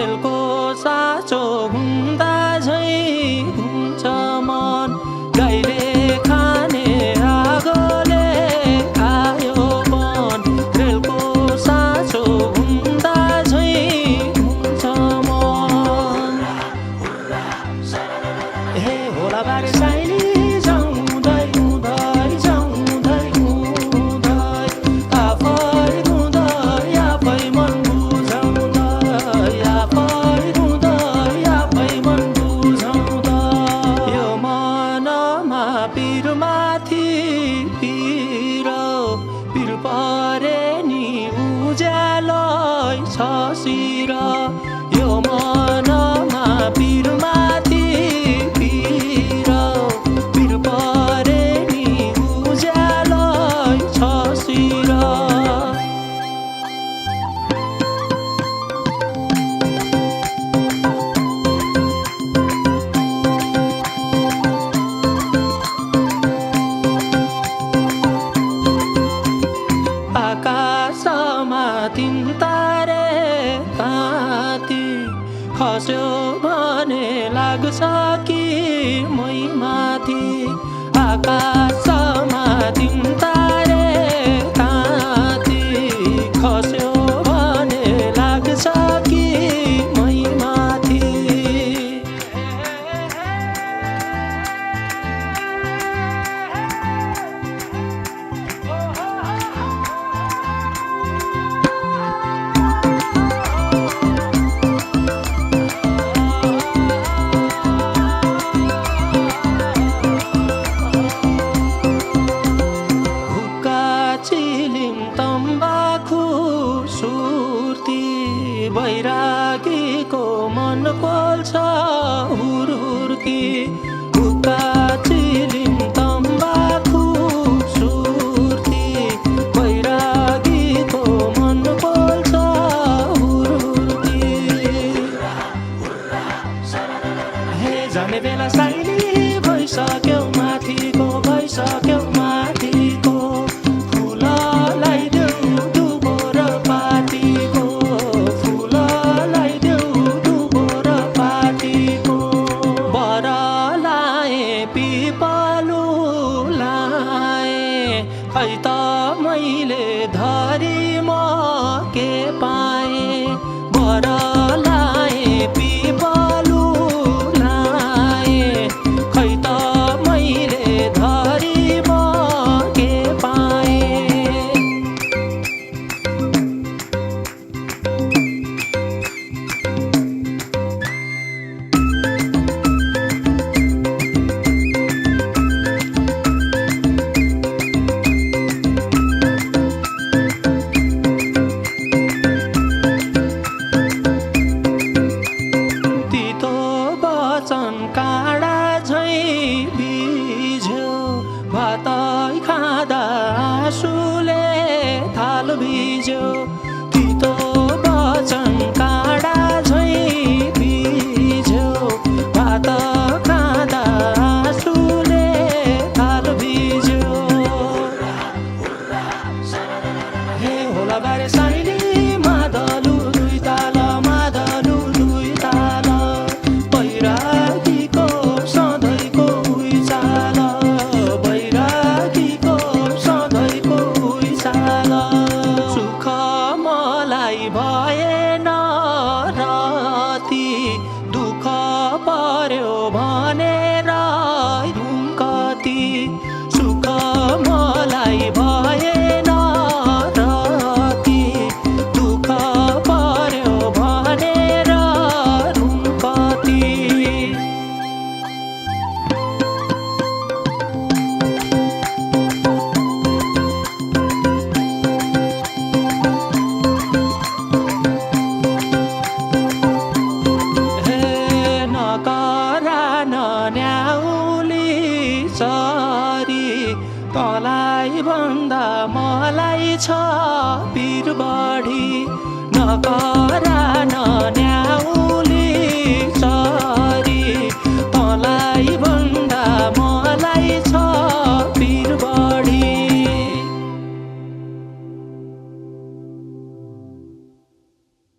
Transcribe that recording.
रेलको साँचो हुँदा झै घुम्छ मन गाईले खाने आगोले आयो बन रेलको साँचो हुँदा झै घुम्छ मन हे होला बारे साइली पिरमाथि पिर पिर परे नि उज्यालै छसिर यो मनमा पिरमाथि पिर पिर परे नि उज्यालै छसिर आकाशमा तीन तारे ताती खस्यो भने लाग्छ कि मै माथि आकाशमा तीन तारे ताती खस्यो भने लाग्छ कि मै माथि तम्बाखु सुर्ती बैरागीको मन पोल्छ हुरहुर्ती हुक्का चिलिम तम्बाखु सुर्ती बैरागीको मन पोल्छ हुरहुर्ती हे जाने बेला साइली भइसक्यौ माथिको भइसक्यौ माथिको खै त मैले धरी म के पाएँ बर लाएँ पिपलु लाएँ खै त मैले धरी म के पाएँ काँडा झै बिझ्यो भातै खाँदा आँसुले थाल भिज्यो तितो वचन काँडा झै बिझ्यो भात खाँदा आँसुले थाल भिज्यो हे होला बारे साइली मादलु दुई ताल मादलु दुई ताल पहिरा भएन राति दुःख पर्यो भनेर कति सुख मलाई भएन राति दुःख पर्यो भनेर कति तलाई भन्दा मलाई छ पिर बढी नकरा